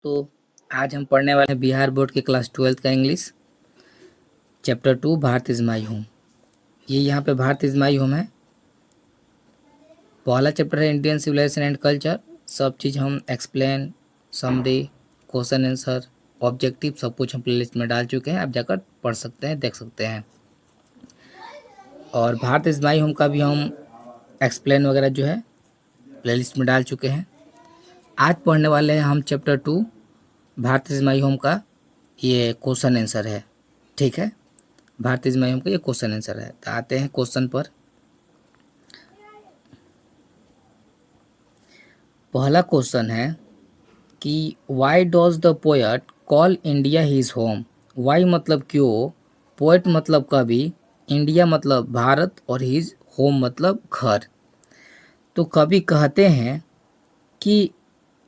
तो आज हम पढ़ने वाले हैं बिहार बोर्ड के क्लास 12 का English chapter 2 Bharat is my home. ये यहाँ पे भारत इज़ माई होम है। पहला चैप्टर है इंडियन सिविलाइजेशन एंड कल्चर। सब चीज़ हम explain, summary, question answer, objective सब कुछ हम प्लेलिस्ट में डाल चुके हैं। आप जाकर पढ़ सकते हैं, देख सकते हैं। और भारत इज़ माई होम का भी हम एक्सप्लेन वगैरह जो है प्लेलिस्ट में डाल चुके हैं। आज पढ़ने वाले हैं हम chapter 2 Bharat is my home का ये क्वेश्चन आंसर है। ठीक है, भारत इज़ माई होम का ये क्वेश्चन आंसर है। तो आते हैं क्वेश्चन पर। पहला क्वेश्चन है कि why does the poet call India his home. Why मतलब क्यों, पोएट मतलब कवि, इंडिया मतलब भारत और हिज होम मतलब घर। तो कवि कहते हैं कि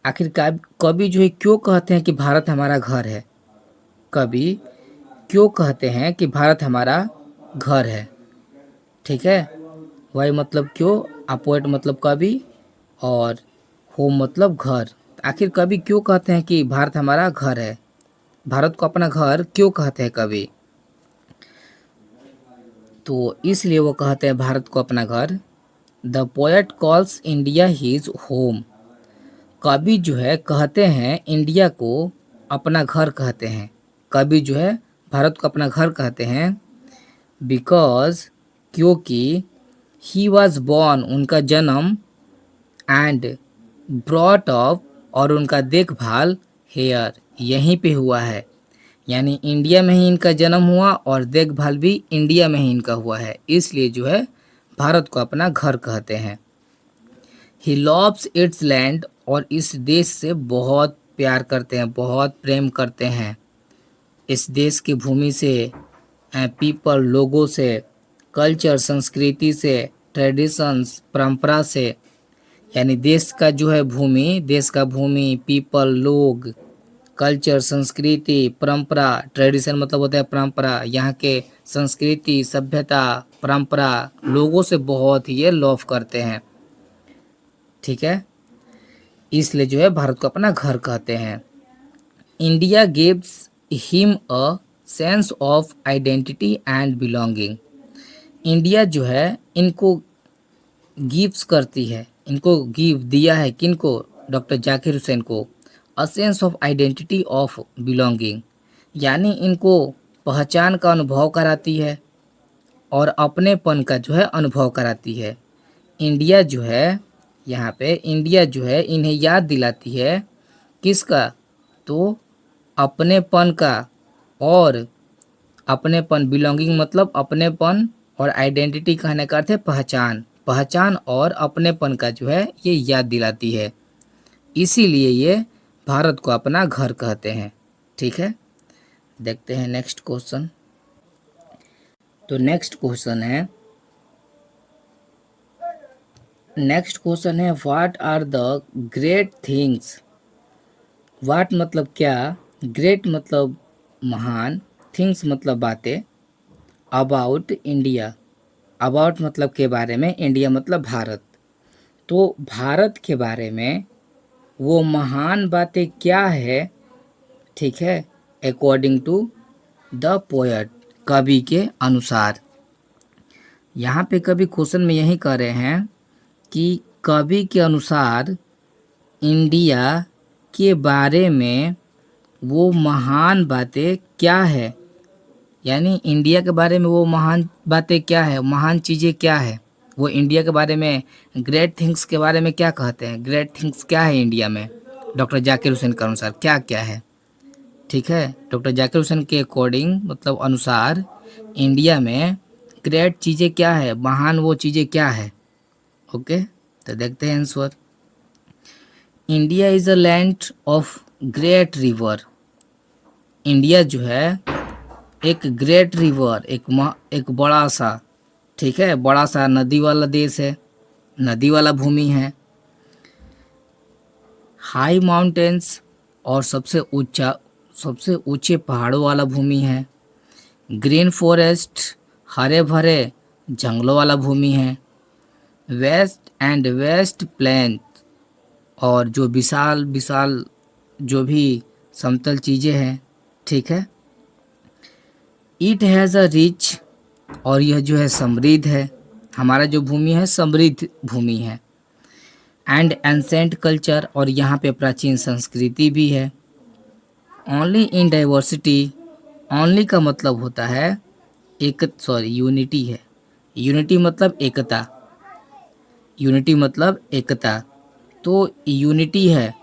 आखिर कवि जो है क्यों कहते हैं कि भारत हमारा घर है। कवि क्यों कहते हैं कि भारत हमारा घर है। ठीक है, वाई मतलब क्यों, पोएट मतलब कवि और होम मतलब घर। आखिर कवि क्यों कहते हैं कि भारत हमारा घर है, भारत को अपना घर क्यों कहते हैं कवि। तो इसलिए वो कहते हैं भारत को अपना घर। The poet calls India his home. कवि जो है कहते हैं इंडिया को अपना घर कहते हैं। कवि जो है भारत को अपना घर कहते हैं बिकॉज क्योंकि ही वॉज बॉर्न उनका जन्म एंड ब्रॉट अप और उनका देखभाल हेयर यहीं पे हुआ है। यानी इंडिया में ही इनका जन्म हुआ और देखभाल भी इंडिया में ही इनका हुआ है, इसलिए जो है भारत को अपना घर कहते हैं। ही लव्स इट्स लैंड और इस देश से बहुत प्यार करते हैं, बहुत प्रेम करते हैं। इस देश की भूमि से, पीपल लोगों से, कल्चर संस्कृति से, ट्रेडिशंस परंपरा से। यानी देश का जो है भूमि, देश का भूमि, पीपल लोग, कल्चर संस्कृति, परंपरा, ट्रेडिशन मतलब होता है परंपरा, यहाँ के संस्कृति सभ्यता परंपरा लोगों से बहुत ही ये लव करते हैं। ठीक है, इसलिए जो है भारत को अपना घर कहते हैं। India gives him a sense of identity and belonging. India जो है इनको गिव्स करती है, इनको गिव दिया है किनको, डॉक्टर जाकिर हुसैन को, a sense of identity of belonging. यानी इनको पहचान का अनुभव कराती है और अपनेपन का जो है अनुभव कराती है। इंडिया जो है यहाँ पे इंडिया जो है इन्हें याद दिलाती है किसका, तो अपनेपन का। और अपनेपन बिलोंगिंग मतलब अपनेपन और आइडेंटिटी कहने का अर्थ है पहचान। पहचान और अपनेपन का जो है ये याद दिलाती है, इसीलिए ये भारत को अपना घर कहते हैं। ठीक है, देखते हैं नेक्स्ट क्वेश्चन। तो नेक्स्ट क्वेश्चन है what are the great things. What मतलब क्या, ग्रेट मतलब महान, थिंग्स मतलब बातें, अबाउट इंडिया, अबाउट मतलब के बारे में, इंडिया मतलब भारत। तो भारत के बारे में वो महान बातें क्या है। ठीक है, अकॉर्डिंग टू द पोएट, कवि के अनुसार। यहाँ पे कवि क्वेश्चन में यही कह रहे हैं कि कवि के अनुसार इंडिया के बारे में वो महान बातें क्या है। यानी इंडिया के बारे में वो महान बातें क्या है, महान चीज़ें क्या है। वो इंडिया के बारे में ग्रेट थिंग्स के बारे में क्या कहते हैं, ग्रेट थिंग्स क्या है इंडिया में डॉक्टर जाकिर हुसैन के अनुसार क्या क्या है। ठीक है, डॉक्टर जाकिर हुसैन के अकॉर्डिंग मतलब अनुसार इंडिया में ग्रेट चीज़ें क्या है, महान वो चीज़ें क्या है। ओके, तो देखते हैं answer. India is a land of great river. India जो है एक ग्रेट रिवर, एक बड़ा सा, ठीक है, बड़ा सा नदी वाला देश है, नदी वाला भूमि है। हाई माउंटेन्स और सबसे ऊंचे पहाड़ों वाला भूमि है। ग्रीन फॉरेस्ट हरे भरे जंगलों वाला भूमि है। वेस्ट प्लेन और जो विशाल विशाल जो भी समतल चीज़ें हैं, ठीक है। इट हैज़ अ रिच, और यह जो है समृद्ध है, हमारा जो भूमि है समृद्ध भूमि है। एंड एंसेंट कल्चर, और यहाँ पे प्राचीन संस्कृति भी है। ओनली इन डाइवर्सिटी, ओनली का मतलब होता है यूनिटी है। यूनिटी मतलब एकता, यूनिटी मतलब एकता। तो यूनिटी है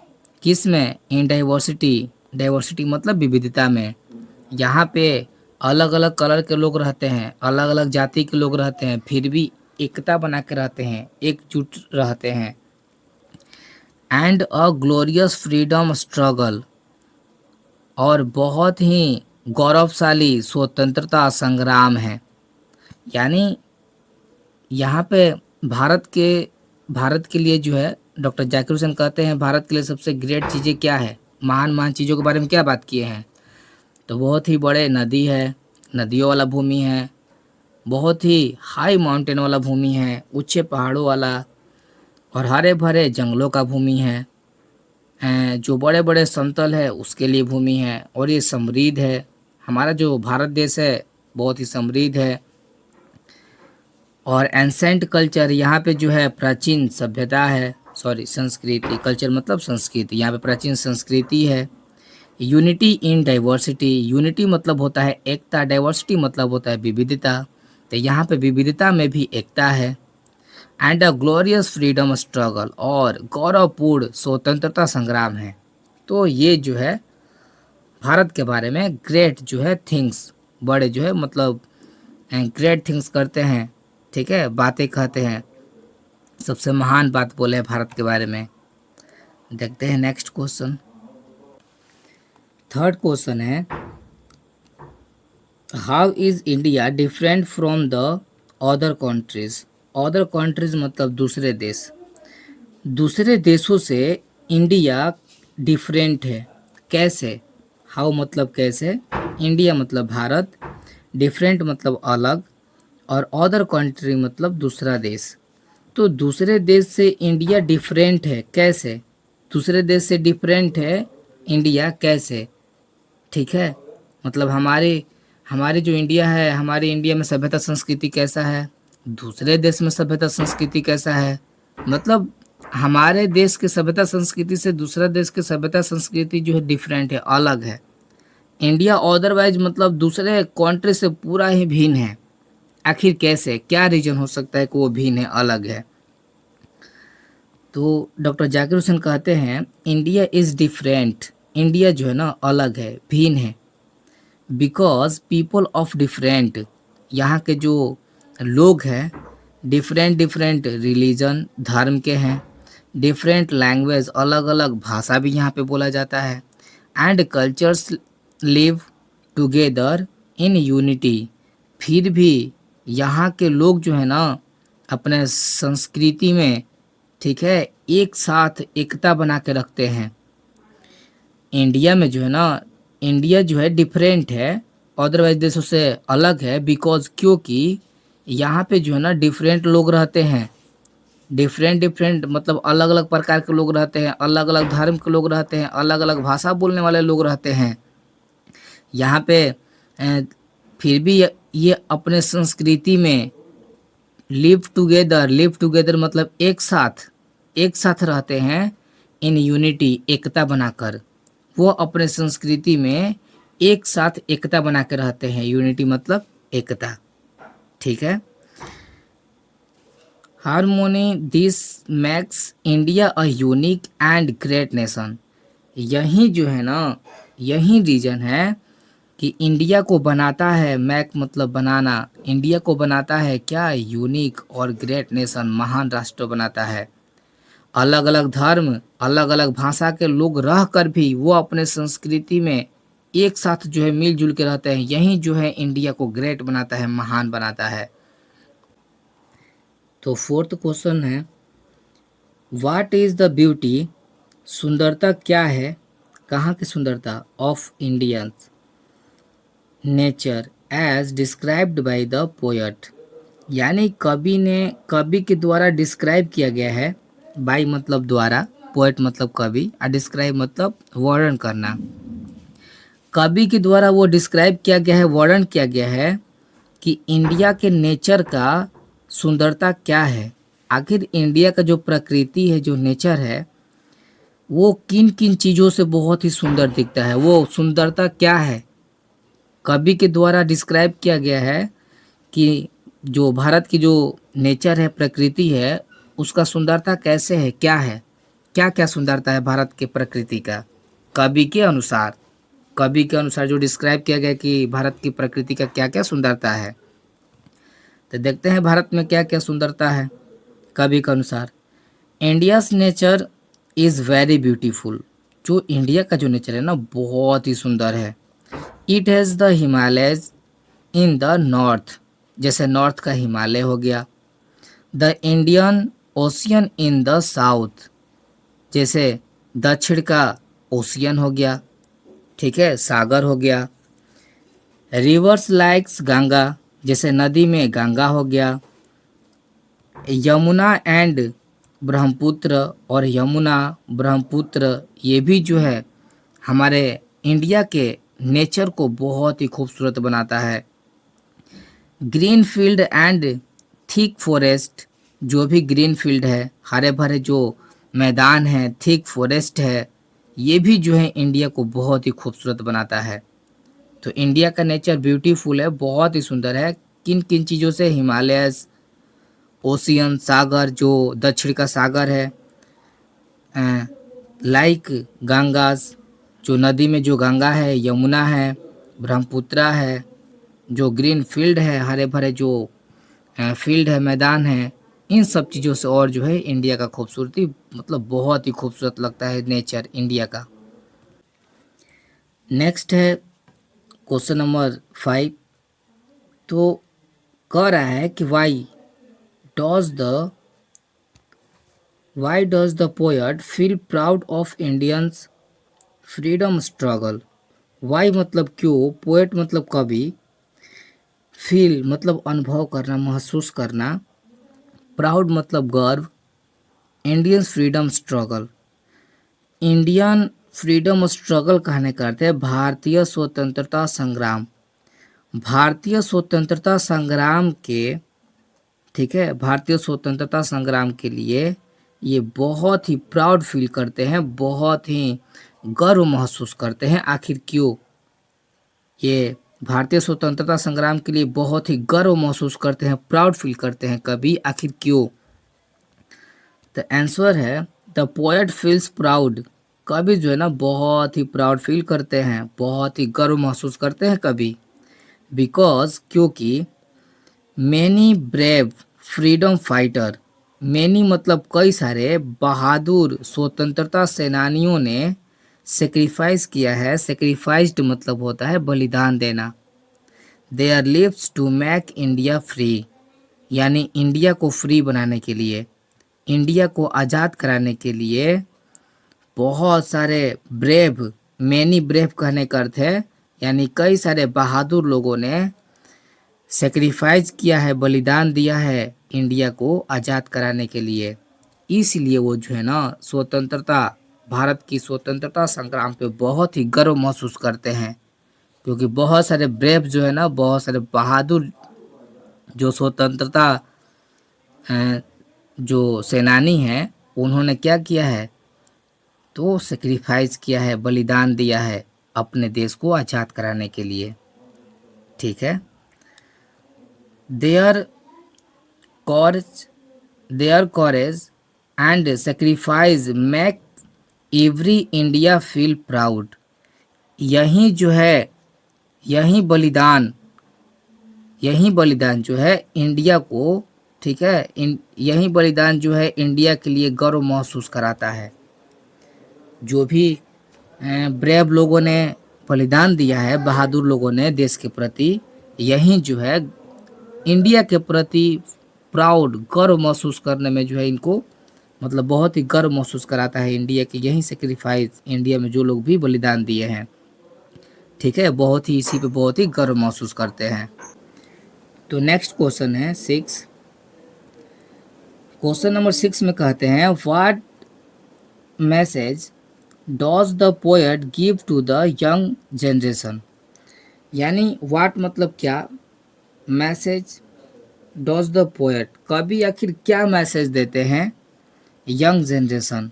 किस में? इन डाइवर्सिटी, डाइवर्सिटी मतलब विविधता में। यहाँ पे अलग अलग कलर के लोग रहते हैं, अलग अलग जाति के लोग रहते हैं, फिर भी एकता बना के रहते हैं, एकजुट रहते हैं। And a glorious freedom struggle, और बहुत ही गौरवशाली स्वतंत्रता संग्राम है। यानी यहाँ पे भारत के लिए जो है डॉक्टर जाकिर हुसैन कहते हैं भारत के लिए सबसे ग्रेट चीज़ें क्या है, महान महान चीज़ों के बारे में क्या बात किए हैं। तो बहुत ही बड़े नदी है, नदियों वाला भूमि है, बहुत ही हाई माउंटेन वाला भूमि है, ऊंचे पहाड़ों वाला, और हरे भरे जंगलों का भूमि है। जो बड़े बड़े समतल है उसके लिए भूमि है, और ये समृद्ध है। हमारा जो भारत देश है बहुत ही समृद्ध है। और एंसेंट कल्चर, यहाँ पे जो है प्राचीन सभ्यता है, संस्कृति, कल्चर मतलब संस्कृति, यहाँ पे प्राचीन संस्कृति है। यूनिटी इन डाइवर्सिटी, यूनिटी मतलब होता है एकता, डाइवर्सिटी मतलब होता है विविधता। तो यहाँ पे विविधता में भी एकता है। And a glorious freedom struggle, और गौरवपूर्ण स्वतंत्रता संग्राम है। तो ये जो है भारत के बारे में ग्रेट जो है थिंग्स, बड़े जो है मतलब ग्रेट थिंग्स करते हैं, ठीक है, बातें कहते हैं, सबसे महान बात बोले हैं भारत के बारे में। देखते हैं नेक्स्ट क्वेश्चन। थर्ड क्वेश्चन है, how is India different from the other countries. Other countries मतलब दूसरे देश, दूसरे देशों से इंडिया डिफरेंट है, कैसे? हाउ मतलब कैसे, इंडिया मतलब भारत, डिफरेंट मतलब अलग, और अदर कंट्री मतलब दूसरा देश। तो दूसरे देश से इंडिया डिफरेंट है कैसे? दूसरे देश से डिफरेंट है इंडिया कैसे, ठीक है। मतलब हमारे हमारे जो इंडिया है, हमारे इंडिया में सभ्यता संस्कृति कैसा है, दूसरे देश में सभ्यता संस्कृति कैसा है। मतलब हमारे देश के सभ्यता संस्कृति से दूसरा देश के सभ्यता संस्कृति जो है डिफरेंट है, अलग है। इंडिया अदरवाइज मतलब दूसरे कंट्री से पूरा ही भिन्न है। आखिर कैसे, क्या रीजन हो सकता है कि वो भिन्न है, अलग है? तो डॉक्टर जाकिर हुसैन कहते हैं इंडिया इज़ डिफरेंट, इंडिया जो है ना अलग है, भिन्न है। बिकॉज पीपल ऑफ डिफरेंट, यहाँ के जो लोग हैं डिफरेंट डिफरेंट रिलीजन, धर्म के हैं, डिफरेंट लैंग्वेज, अलग अलग भाषा भी यहाँ पे बोला जाता है, and cultures live together in unity. फिर भी यहाँ के लोग जो है ना अपने संस्कृति में, ठीक है, एक साथ एकता बना के रखते हैं। इंडिया में जो है ना, इंडिया जो है डिफरेंट है, अदरवाइज देशों से अलग है, बिकॉज क्योंकि यहाँ पे जो है ना डिफरेंट लोग रहते हैं, डिफरेंट डिफरेंट मतलब अलग अलग प्रकार के लोग रहते हैं, अलग अलग धर्म के लोग रहते हैं, अलग अलग भाषा बोलने वाले लोग रहते हैं यहाँ पे। फिर भी ये अपने संस्कृति में लिव टुगेदर मतलब एक साथ रहते हैं, इन यूनिटी एकता बनाकर। वो अपने संस्कृति में एक साथ एकता बना के रहते हैं, यूनिटी मतलब एकता, ठीक है। Harmony this makes India a unique and great nation. यही जो है ना, यही रीजन है कि इंडिया को बनाता है, मैक मतलब बनाना, इंडिया को बनाता है क्या, यूनिक और ग्रेट नेशन, महान राष्ट्र बनाता है। अलग अलग धर्म, अलग अलग भाषा के लोग रह कर भी वो अपने संस्कृति में एक साथ जो है मिलजुल के रहते हैं, यही जो है इंडिया को ग्रेट बनाता है, महान बनाता है। तो फोर्थ क्वेश्चन है, व्हाट इज द ब्यूटी, सुंदरता क्या है, कहाँ की सुंदरता, of Indians nature as described by the poet. यानी कवि के द्वारा डिस्क्राइब किया गया है, बाई मतलब द्वारा, पोएट मतलब कवि, और डिस्क्राइब मतलब वर्णन करना। कवि के द्वारा वो डिस्क्राइब किया गया है, वर्णन किया गया है कि इंडिया के नेचर का सुंदरता क्या है। आखिर इंडिया का जो प्रकृति है, जो नेचर है, वो किन किन चीज़ों से बहुत ही सुंदर दिखता है, वो सुंदरता क्या है। कवि के द्वारा डिस्क्राइब किया गया है कि जो भारत की जो नेचर है, प्रकृति है, उसका सुंदरता कैसे है, क्या है, क्या क्या सुंदरता है भारत के प्रकृति का। कवि के अनुसार, कवि के अनुसार जो डिस्क्राइब किया गया कि भारत की प्रकृति का क्या क्या सुंदरता है। तो देखते हैं भारत में क्या क्या सुंदरता है कवि के अनुसार। India's nature is very beautiful. जो इंडिया का जो नेचर है ना, बहुत ही सुंदर है। It has the Himalayas in the north, जैसे नॉर्थ का हिमालय हो गया। The Indian ocean in the south, जैसे दक्षिण का ओशियन हो गया, ठीक है, सागर हो गया। रिवर्स लाइक्स गंगा, जैसे नदी में गंगा हो गया। यमुना एंड ब्रह्मपुत्र, और यमुना ब्रह्मपुत्र ये भी जो है हमारे इंडिया के नेचर को बहुत ही खूबसूरत बनाता है। Green field and thick forest, जो भी ग्रीन फील्ड है, हरे भरे जो मैदान है, थिक फॉरेस्ट है, ये भी जो है इंडिया को बहुत ही खूबसूरत बनाता है। तो इंडिया का नेचर ब्यूटीफुल है, बहुत ही सुंदर है। किन किन चीज़ों से? हिमालयस, ओशियन, सागर, जो दक्षिण का सागर है, लाइक गंगास, जो नदी में जो गंगा है, यमुना है, ब्रह्मपुत्रा है, जो ग्रीन फील्ड है, हरे भरे जो फील्ड है, मैदान है, इन सब चीज़ों से और जो है इंडिया का खूबसूरती मतलब बहुत ही खूबसूरत लगता है नेचर इंडिया का। नेक्स्ट है क्वेश्चन नंबर 5। तो कह रहा है कि why does the poet feel proud of Indians freedom struggle? Why मतलब क्यों, पोएट मतलब कवि, फील मतलब अनुभव करना, महसूस करना, प्राउड मतलब गर्व, Indians freedom struggle. Indian freedom struggle कहने का अर्थ है भारतीय स्वतंत्रता संग्राम। भारतीय स्वतंत्रता संग्राम के, ठीक है, भारतीय स्वतंत्रता संग्राम के लिए ये बहुत ही प्राउड फील करते हैं, बहुत ही गर्व महसूस करते हैं। आखिर क्यों ये भारतीय स्वतंत्रता संग्राम के लिए बहुत ही गर्व महसूस करते हैं, प्राउड फील करते हैं कभी, आखिर क्यों? तो आंसर है द पोएट फील्स प्राउड। कवि जो है ना बहुत ही प्राउड फील करते हैं, बहुत ही गर्व महसूस करते हैं कवि, बिकॉज क्योंकि many brave freedom fighter, many मतलब कई सारे बहादुर स्वतंत्रता सेनानियों ने सेक्रीफाइस किया है। सेक्रीफाइस्ड मतलब होता है बलिदान देना। Their lives to make India free, यानी इंडिया को फ्री बनाने के लिए, इंडिया को आज़ाद कराने के लिए बहुत सारे ब्रेव, मैनी ब्रेव कहने का अर्थ है यानी कई सारे बहादुर लोगों ने सेक्रीफाइस किया है, बलिदान दिया है इंडिया को आज़ाद कराने के लिए। इसलिए वो जो है ना स्वतंत्रता, भारत की स्वतंत्रता संग्राम पे बहुत ही गर्व महसूस करते हैं, क्योंकि बहुत सारे ब्रेव जो है ना, बहुत सारे बहादुर जो स्वतंत्रता जो सेनानी हैं, उन्होंने क्या किया है, तो सेक्रीफाइस किया है, बलिदान दिया है अपने देश को आज़ाद कराने के लिए, ठीक है। Their courage and sacrifice make every India feel proud। यही जो है, यही बलिदान जो है इंडिया को, ठीक है, यही बलिदान जो है इंडिया के लिए गर्व महसूस कराता है। जो भी ब्रेव लोगों ने बलिदान दिया है, बहादुर लोगों ने देश के प्रति, यही जो है इंडिया के प्रति प्राउड, गर्व महसूस करने में जो है इनको मतलब बहुत ही गर्व महसूस कराता है इंडिया की, यही सेक्रीफाइस इंडिया में जो लोग भी बलिदान दिए हैं, ठीक है, बहुत ही इसी पे बहुत ही गर्व महसूस करते हैं। तो नेक्स्ट क्वेश्चन है 6। क्वेश्चन नंबर 6 में कहते हैं message does the poet give to the young generation, यानी वाट मतलब क्या, मैसेज डॉज द पोएट कवि आखिर क्या मैसेज देते हैं यंग जनरेशन,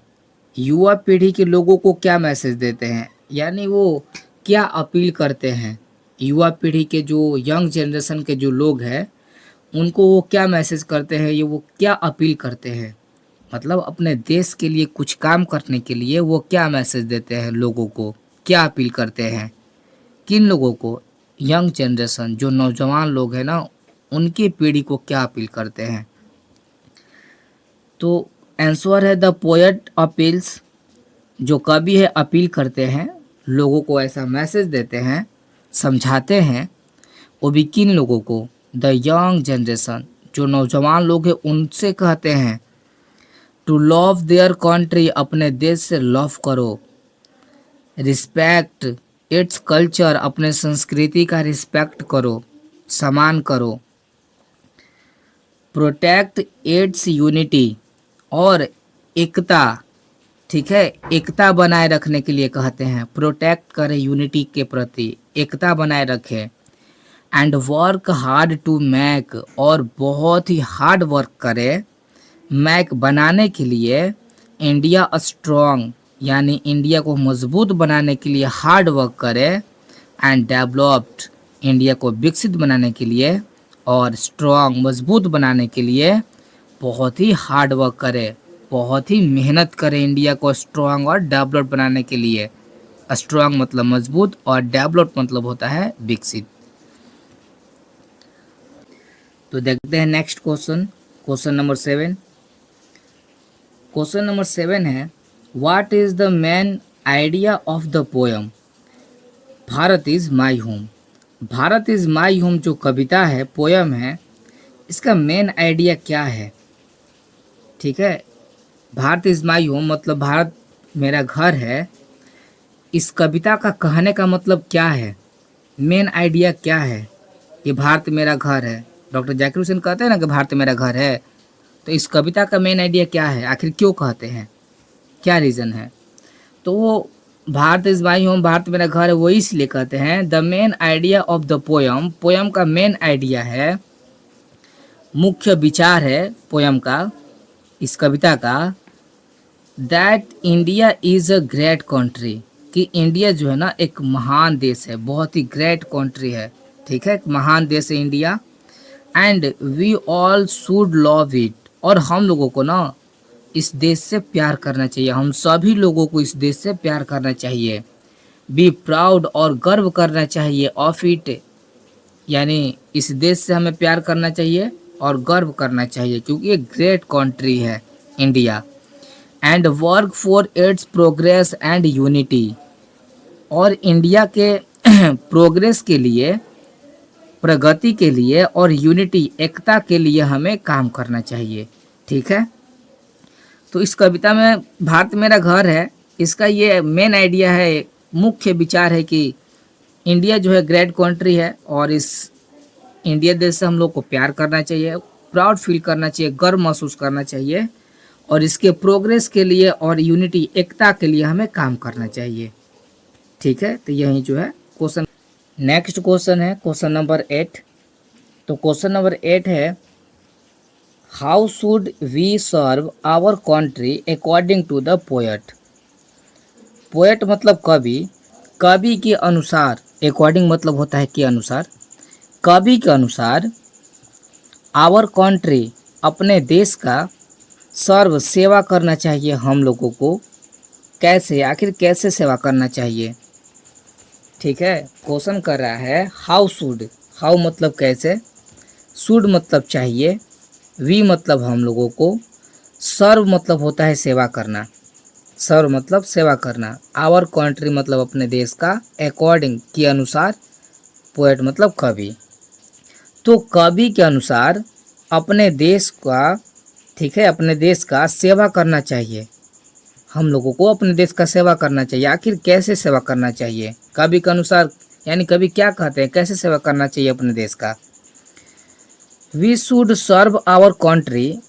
युवा पीढ़ी के लोगों को क्या मैसेज देते हैं, यानी वो क्या अपील करते हैं, युवा पीढ़ी के जो यंग जनरेशन के जो लोग हैं उनको वो क्या मैसेज करते हैं, ये वो क्या अपील करते हैं, मतलब अपने देश के लिए कुछ काम करने के लिए वो क्या मैसेज देते हैं लोगों को, क्या अपील करते हैं, किन लोगों को, यंग जनरेशन जो नौजवान लोग हैं ना उनकी पीढ़ी को क्या अपील करते हैं। तो आंसर है द पोएट अपील्स, जो कवि है अपील करते हैं, लोगों को ऐसा मैसेज देते हैं, समझाते हैं, वो भी किन लोगों को, द यंग जनरेशन जो नौजवान लोग हैं उनसे कहते हैं टू लव देयर कंट्री, अपने देश से लव करो, रिस्पेक्ट इट्स कल्चर, अपने संस्कृति का रिस्पेक्ट करो, सम्मान करो, प्रोटेक्ट इट्स यूनिटी, और एकता, ठीक है, एकता बनाए रखने के लिए कहते हैं, प्रोटेक्ट करें यूनिटी के प्रति, एकता बनाए रखें, and work hard to make, और बहुत ही हार्ड वर्क करें मैक बनाने के लिए, इंडिया स्ट्रॉन्ग, यानी इंडिया को मजबूत बनाने के लिए हार्ड वर्क करें, एंड डेवलप्ड, इंडिया को विकसित बनाने के लिए, और स्ट्रॉन्ग मजबूत बनाने के लिए बहुत ही हार्ड वर्क करें, बहुत ही मेहनत करें इंडिया को स्ट्रॉन्ग और डेवलप बनाने के लिए। स्ट्रॉन्ग मतलब मजबूत और डेवलप मतलब होता है विकसित। तो देखते हैं next question, question number 7। Question number 7 है what is the main idea of the poem Bharat is my home. Bharat is my home जो कविता है, पोएम है, इसका मेन आइडिया क्या है, ठीक है। भारत इज माई होम मतलब भारत मेरा घर है, इस कविता का कहने का मतलब क्या है, मेन आइडिया क्या है कि भारत मेरा घर है। डॉक्टर जाकिर हुसैन कहते हैं ना कि भारत मेरा घर है, तो इस कविता का मेन आइडिया क्या है, आखिर क्यों कहते हैं, क्या रीज़न है। तो वो Bharat is my home, Bharat मेरा घर है, वो इसलिए कहते हैं the main idea of the poem, poem का मेन आइडिया है, मुख्य विचार है पोएम का, इस कविता का, that India is a great country, कि इंडिया जो है ना एक महान देश है, बहुत ही ग्रेट कंट्री है, ठीक है, एक महान देश है India, and we all should love it, और हम लोगों को ना इस देश से प्यार करना चाहिए, हम सभी लोगों को इस देश से प्यार करना चाहिए, बी प्राउड और गर्व करना चाहिए ऑफ इट, यानी इस देश से हमें प्यार करना चाहिए और गर्व करना चाहिए क्योंकि ये ग्रेट कंट्री है India, and work for its progress and unity, और इंडिया के प्रोग्रेस के लिए, प्रगति के लिए और यूनिटी एकता के लिए हमें काम करना चाहिए, ठीक है। तो इस कविता में भारत मेरा घर है, इसका ये मेन आइडिया है, मुख्य विचार है कि इंडिया जो है ग्रेट कंट्री है और इस इंडिया देश से हम लोग को प्यार करना चाहिए, प्राउड फील करना चाहिए, गर्व महसूस करना चाहिए, और इसके प्रोग्रेस के लिए और यूनिटी एकता के लिए हमें काम करना चाहिए, ठीक है। तो यही जो है क्वेश्चन। नेक्स्ट क्वेश्चन है क्वेश्चन नंबर 8। तो क्वेश्चन नंबर 8 है how should we serve our country according to the poet. Poet मतलब कवि, कवि के अनुसार, अकॉर्डिंग मतलब होता है के अनुसार, कवि के अनुसार आवर कंट्री अपने देश का सर्व सेवा करना चाहिए हम लोगों को, कैसे, आखिर कैसे सेवा करना चाहिए, ठीक है। क्वेश्चन कर रहा है हाउ शुड, हाउ मतलब कैसे, शुड मतलब चाहिए, वी मतलब हम लोगों को, सर्व मतलब होता है सेवा करना, सर्व मतलब सेवा करना, आवर कंट्री मतलब अपने देश का, अकॉर्डिंग के अनुसार, पोएट मतलब कवि। तो कवि के अनुसार अपने देश का, ठीक है, अपने देश का सेवा करना चाहिए, हम लोगों को अपने देश का सेवा करना चाहिए। आखिर कैसे सेवा करना चाहिए कवि के अनुसार, यानी कवि क्या कहते हैं, कैसे सेवा करना चाहिए अपने देश का। We should serve our country,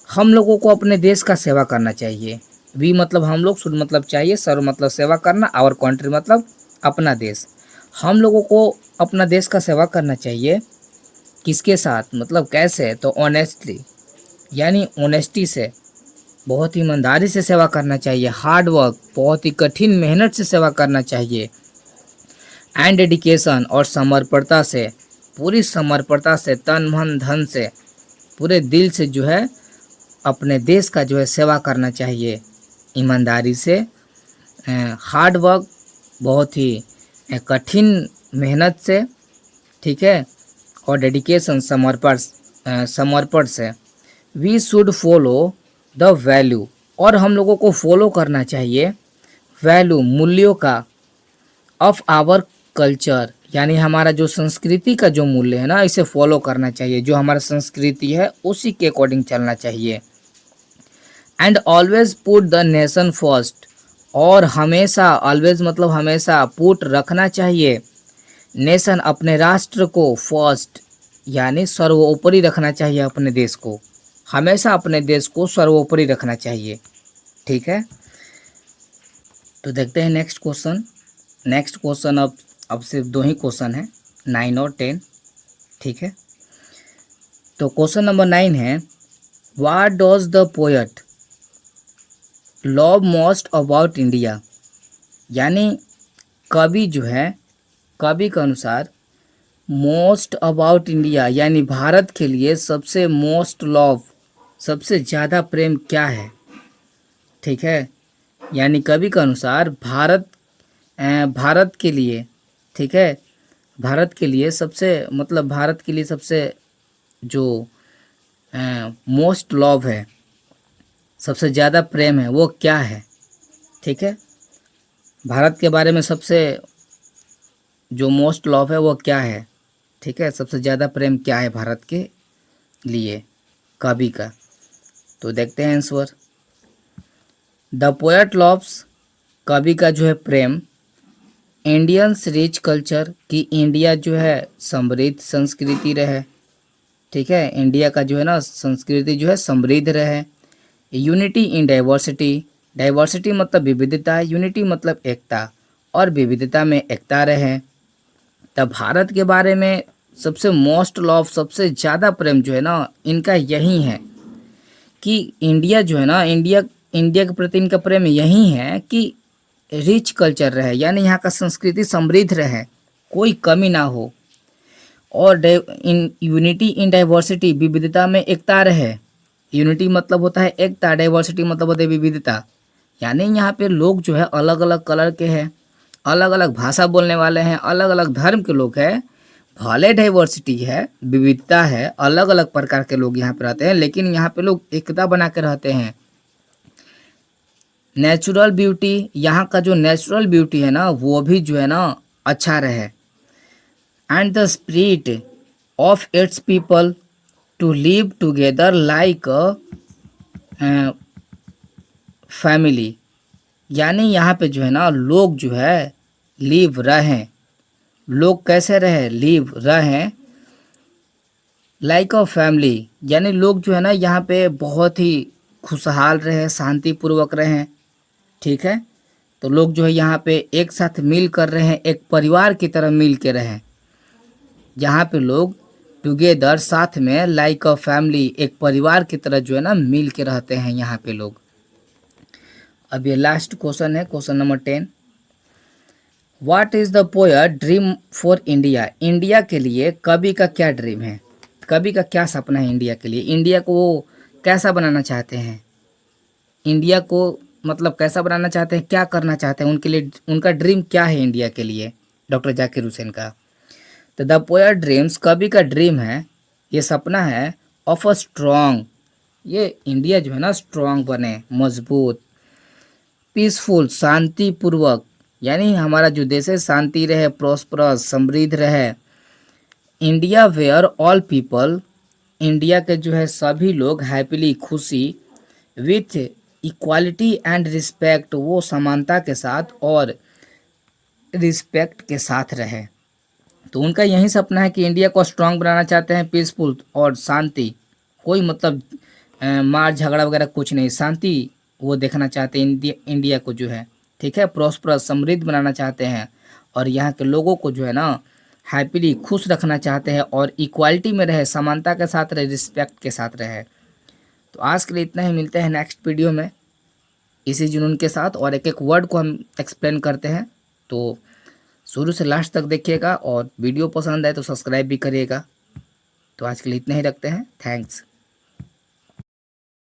हम लोगों को अपने देश का सेवा करना चाहिए, वी मतलब हम लोग, शुड मतलब चाहिए, सर्व मतलब सेवा करना, आवर कंट्री मतलब अपना देश। हम लोगों को अपना देश का सेवा करना चाहिए। किसके साथ, मतलब कैसे, तो ऑनेस्टली, यानी ऑनेस्टी से, बहुत ईमानदारी से सेवा करना चाहिए। हार्ड वर्क, बहुत ही कठिन मेहनत से सेवा करना चाहिए। एंड डेडिकेशन, और समर्पणता से, पूरी समर्पणता से, तन मन धन से, पूरे दिल से जो है अपने देश का जो है सेवा करना चाहिए, ईमानदारी से। हार्ड वर्क, बहुत ही कठिन मेहनत से, ठीक है, और डेडिकेशन, समर्पण से। We should follow the value, और हम लोगों को फॉलो करना चाहिए वैल्यू, मूल्यों का, ऑफ आवर कल्चर, यानी हमारा जो संस्कृति का जो मूल्य है ना, इसे फॉलो करना चाहिए। जो हमारा संस्कृति है उसी के अकॉर्डिंग चलना चाहिए। And always put the nation first, और हमेशा, ऑलवेज मतलब हमेशा, पुट रखना चाहिए, नेशन अपने राष्ट्र को, फर्स्ट यानी सर्वोपरि रखना चाहिए अपने देश को। हमेशा अपने देश को सर्वोपरि रखना चाहिए, ठीक है। तो देखते हैं नेक्स्ट क्वेश्चन। नेक्स्ट क्वेश्चन अब सिर्फ 2 ही क्वेश्चन है, 9 और 10, ठीक है। तो क्वेश्चन नंबर 9 है, what does the poet love most about India, यानी कवि जो है, कवि के अनुसार मोस्ट अबाउट इंडिया यानी भारत के लिए सबसे मोस्ट लव, सबसे ज़्यादा प्रेम क्या है, ठीक है। यानी कवि के अनुसार भारत के लिए, ठीक है, भारत के लिए सबसे, मतलब भारत के लिए सबसे जो मोस्ट लव है, सबसे ज़्यादा प्रेम है, वो क्या है, ठीक है। भारत के बारे में सबसे जो मोस्ट लव है वो क्या है, ठीक है, सबसे ज़्यादा प्रेम क्या है भारत के लिए कवि का। तो देखते हैं आंसर। द पोएट लव्स, कवि का जो है प्रेम, इंडियंस रिच कल्चर, कि इंडिया जो है समृद्ध संस्कृति रहे, ठीक है, इंडिया का जो है ना संस्कृति जो है समृद्ध रहे। यूनिटी इन डाइवर्सिटी, डाइवर्सिटी मतलब विविधता, यूनिटी मतलब एकता, और विविधता में एकता रहे। तब भारत के बारे में सबसे मोस्ट लव, सबसे ज़्यादा प्रेम जो है ना इनका यही है कि इंडिया जो है ना, इंडिया के प्रति इनका प्रेम यही है कि रिच कल्चर रहे, यानी यहाँ का संस्कृति समृद्ध रहे, कोई कमी ना हो। और इन यूनिटी इन डाइवर्सिटी, विविधता में एकता रहे। यूनिटी मतलब होता है एकता, डाइवर्सिटी मतलब होता है विविधता, यानी यहाँ पे लोग जो है अलग अलग कलर के हैं, अलग अलग भाषा बोलने वाले हैं, अलग अलग धर्म के लोग हैं। भले डाइवर्सिटी है, विविधता है, अलग अलग प्रकार के लोग यहाँ पे रहते हैं, लेकिन यहाँ पे लोग एकता बना के रहते हैं। नेचुरल ब्यूटी, यहाँ का जो नेचुरल ब्यूटी है ना वो भी जो है ना अच्छा रहे। And the spirit of its people to live together like family, यानी यहाँ पे जो है ना लोग जो है लिव रहें, लोग कैसे रहे, लिव रहें लाइक अ फैमिली, यानी लोग जो है ना यहाँ पे बहुत ही खुशहाल रहे, शांतिपूर्वक रहें, ठीक है। तो लोग जो है यहाँ पे एक साथ मिल कर रहे हैं, एक परिवार की तरह मिल के रहें। यहाँ पे लोग टुगेदर, साथ में, लाइक अ फैमिली, एक परिवार की तरह जो है ना मिल के रहते हैं यहाँ पे लोग। अब ये लास्ट क्वेश्चन है, question number 10। What is the poet dream for India, India के लिए कवि का क्या ड्रीम है, कवि का क्या सपना है इंडिया के लिए, इंडिया को वो कैसा बनाना चाहते हैं, इंडिया को मतलब कैसा बनाना चाहते हैं, क्या करना चाहते हैं, उनके लिए उनका ड्रीम क्या है इंडिया के लिए, डॉक्टर जाकिर हुसैन का। तो द पोएट ड्रीम्स, कवि का ड्रीम है, ये सपना है, ऑफ अ स्ट्रॉन्ग, ये इंडिया जो है ना स्ट्रॉन्ग बने, मजबूत, पीसफुल, शांतिपूर्वक, यानी हमारा जो देश है शांति रहे, प्रॉस्परस, समृद्ध रहे। India where all people, India के जो है सभी लोग हैप्पीली, खुशी, विथ इक्वालिटी एंड रिस्पेक्ट, वो समानता के साथ और रिस्पेक्ट के साथ रहे। तो उनका यही सपना है कि इंडिया को स्ट्रांग बनाना चाहते हैं, पीसफुल और शांति, कोई मतलब मार झगड़ा वगैरह कुछ नहीं, शांति वो देखना चाहते हैं इंडिया को जो है, ठीक है, प्रॉस्परस समृद्ध बनाना चाहते हैं और यहाँ के लोगों को जो है ना हैप्पीली खुश रखना चाहते हैं और इक्वालिटी में रहे, समानता के साथ रहे, रिस्पेक्ट के साथ रहे। तो आज के लिए इतना ही, मिलते हैं नेक्स्ट वीडियो में इसी जुनून के साथ और एक एक वर्ड को हम एक्सप्लेन करते हैं। तो शुरू से लास्ट तक देखिएगा और वीडियो पसंद आए तो सब्सक्राइब भी करिएगा। तो आज के लिए इतना ही रखते हैं, थैंक्स।